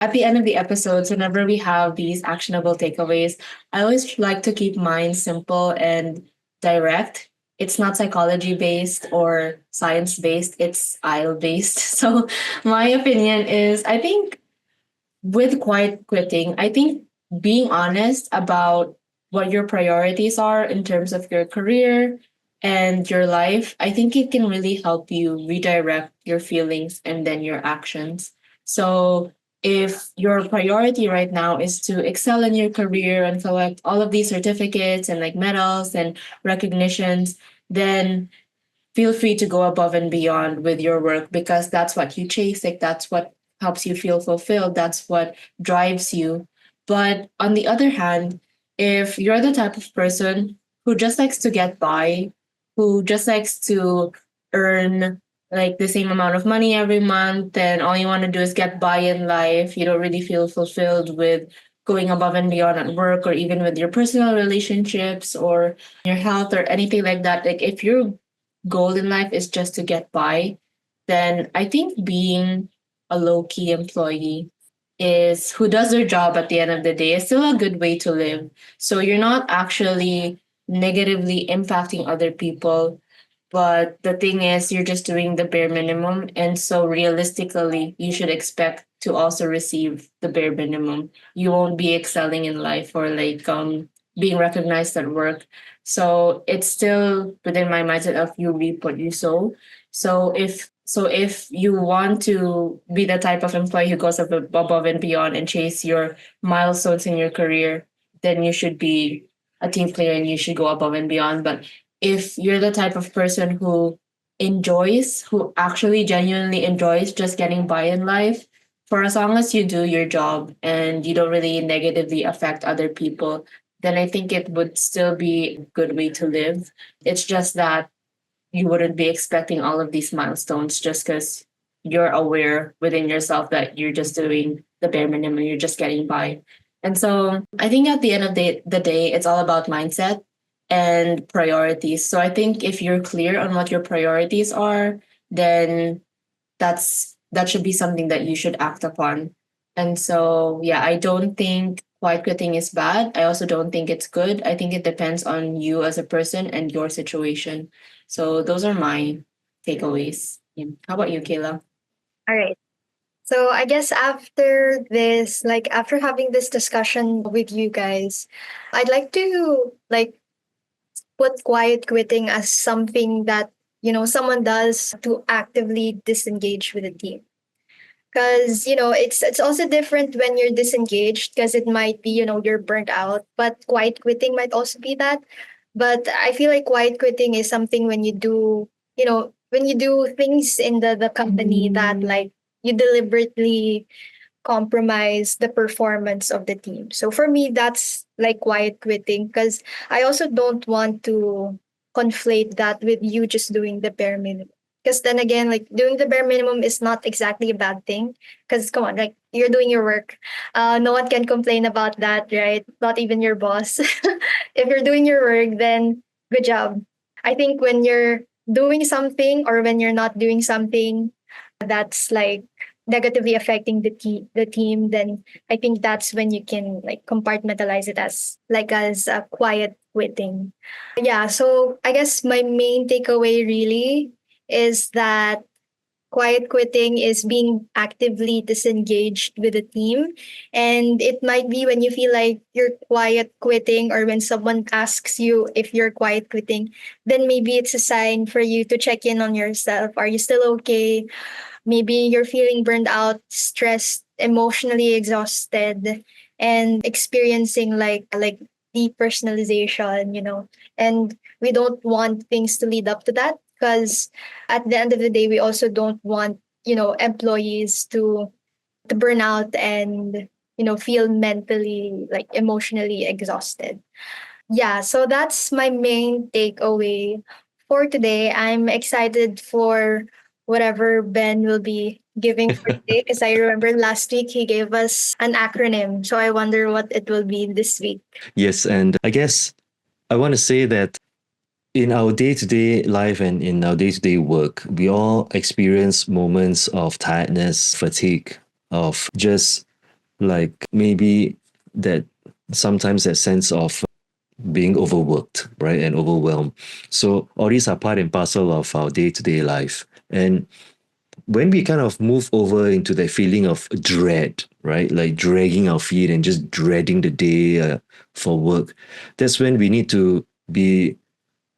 at the end of the episodes, whenever we have these actionable takeaways, I always like to keep mine simple and direct. It's not psychology based or science based, it's IEL based. So, my opinion is I think with quiet quitting, I think being honest about what your priorities are in terms of your career and your life, I think it can really help you redirect your feelings and then your actions. So, if your priority right now is to excel in your career and collect all of these certificates and like medals and recognitions, then feel free to go above and beyond with your work because that's what you chase. Like that's what helps you feel fulfilled. That's what drives you. But on the other hand, if you're the type of person who just likes to get by, who just likes to earn like the same amount of money every month, and all you want to do is get by in life, you don't really feel fulfilled with going above and beyond at work or even with your personal relationships or your health or anything like that. Like if you're goal in life is just to get by, then I think being a low key employee is who does their job at the end of the day is still a good way to live. So you're not actually negatively impacting other people. But the thing is, you're just doing the bare minimum. And so realistically, you should expect to also receive the bare minimum. You won't be excelling in life or like being recognized at work. So it's still within my mindset of you reap what you sow. So if you want to be the type of employee who goes above and beyond and chase your milestones in your career, then you should be a team player and you should go above and beyond. But if you're the type of person who actually genuinely enjoys just getting by in life, for as long as you do your job and you don't really negatively affect other people, then I think it would still be a good way to live. It's just that you wouldn't be expecting all of these milestones just because you're aware within yourself that you're just doing the bare minimum, you're just getting by. And so I think at the end of the day, it's all about mindset and priorities. So I think if you're clear on what your priorities are, then that should be something that you should act upon. And so yeah, I don't think quiet quitting is bad. I also don't think it's good. I think it depends on you as a person and your situation. So those are my takeaways. Yeah. How about you, Kayla? All right. So I guess after this, like after having this discussion with you guys, I'd like to like put quiet quitting as something that, someone does to actively disengage with the team. Because, it's also different when you're disengaged because it might be, you're burnt out, but quiet quitting might also be that. But I feel like quiet quitting is something when you do, when you do things in the company that like you deliberately compromise the performance of the team. So for me, that's like quiet quitting because I also don't want to conflate that with you just doing the bare minimum. Because then again, like doing the bare minimum is not exactly a bad thing. Because come on, like you're doing your work. No one can complain about that, right? Not even your boss. If you're doing your work, then good job. I think when you're doing something or when you're not doing something, that's like negatively affecting the team, then I think that's when you can like compartmentalize it as a quiet quitting. Yeah, so I guess my main takeaway really is that quiet quitting is being actively disengaged with the team. And it might be when you feel like you're quiet quitting or when someone asks you if you're quiet quitting, then maybe it's a sign for you to check in on yourself. Are you still okay? Maybe you're feeling burned out, stressed, emotionally exhausted, and experiencing like depersonalization, And we don't want things to lead up to that because at the end of the day, we also don't want, employees to burn out and feel mentally like emotionally exhausted. Yeah, so that's my main takeaway for today. I'm excited for whatever Ben will be giving for today because I remember last week he gave us an acronym. So I wonder what it will be this week. Yes, and I guess I want to say that in our day to day life and in our day to day work, we all experience moments of tiredness, fatigue, of just like maybe that sometimes that sense of being overworked, right, and overwhelmed. So all these are part and parcel of our day-to-day life. And when we kind of move over into that feeling of dread, right, like dragging our feet and just dreading the day for work, that's when we need to be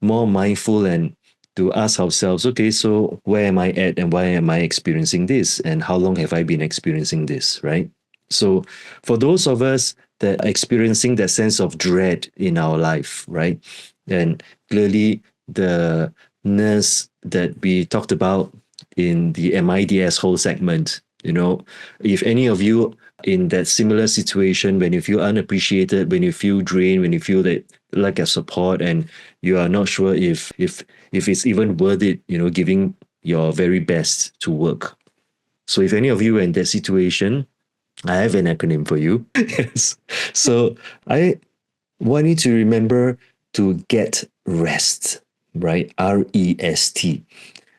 more mindful and to ask ourselves, okay, so where am I at and why am I experiencing this? And how long have I been experiencing this, right? So for those of us that are experiencing that sense of dread in our life, right? And clearly the nurse that we talked about in the MIDS whole segment, if any of you in that similar situation, when you feel unappreciated, when you feel drained, when you feel that lack of support, and you are not sure if it's even worth it, giving your very best to work. So if any of you are in that situation, I have an acronym for you. Yes. So I want you to remember to get rest, right? REST.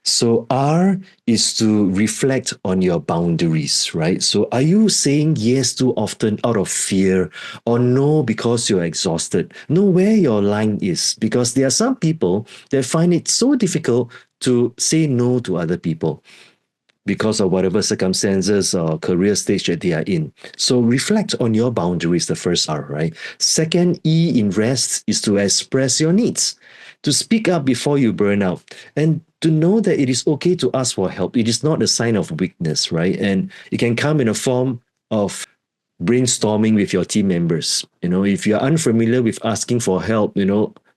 So R is to reflect on your boundaries, right? So are you saying yes too often out of fear, or no because you're exhausted? Know where your line is, because there are some people that find it so difficult to say no to other people because of whatever circumstances or career stage that they are in. So reflect on your boundaries, the first R, right? Second, E in rest is to express your needs, to speak up before you burn out, and to know that it is okay to ask for help. It is not a sign of weakness, right? And it can come in a form of brainstorming with your team members. If you're unfamiliar with asking for help,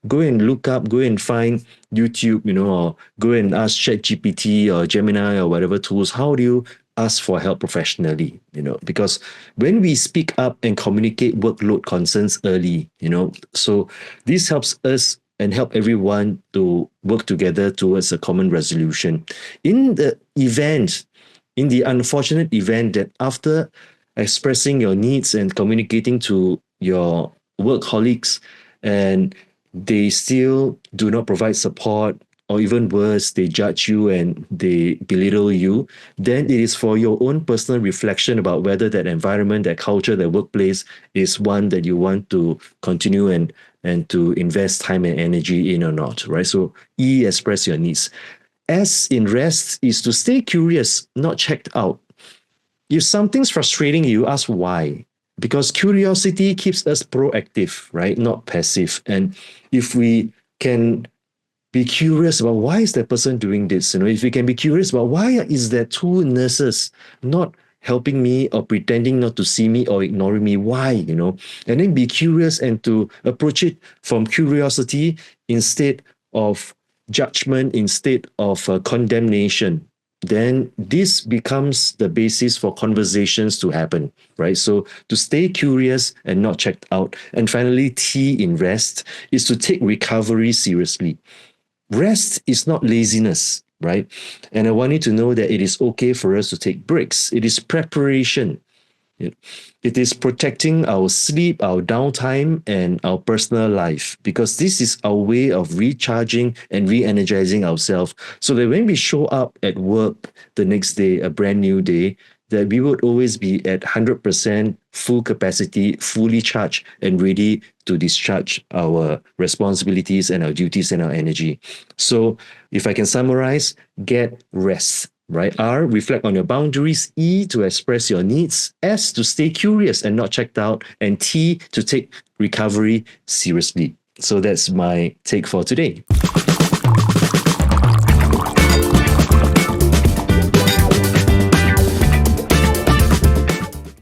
go and look up, go and find YouTube, or go and ask ChatGPT or Gemini or whatever tools. How do you ask for help professionally? Because when we speak up and communicate workload concerns early, so this helps us and help everyone to work together towards a common resolution. In the unfortunate event that after expressing your needs and communicating to your work colleagues and they still do not provide support, or even worse, they judge you and they belittle you, then it is for your own personal reflection about whether that environment, that culture, that workplace is one that you want to continue and to invest time and energy in or not, right? So E, express your needs. S in rest is to stay curious, not checked out. If something's frustrating you, ask why. Because curiosity keeps us proactive, right? Not passive. And if we can be curious about why is that person doing this, if we can be curious about why is there two nurses not helping me or pretending not to see me or ignoring me, why, and then be curious and to approach it from curiosity instead of judgment, instead of condemnation, then this becomes the basis for conversations to happen, right? So to stay curious and not checked out. And finally, T in rest is to take recovery seriously. Rest is not laziness, right? And I want you to know that it is okay for us to take breaks. It is preparation. It is protecting our sleep, our downtime, and our personal life, because this is our way of recharging and re-energizing ourselves so that when we show up at work the next day, a brand new day, that we would always be at 100% full capacity, fully charged and ready to discharge our responsibilities and our duties and our energy. So if I can summarize, get rest. Right? R, reflect on your boundaries. E, to express your needs. S, to stay curious and not checked out. And T, to take recovery seriously. So that's my take for today.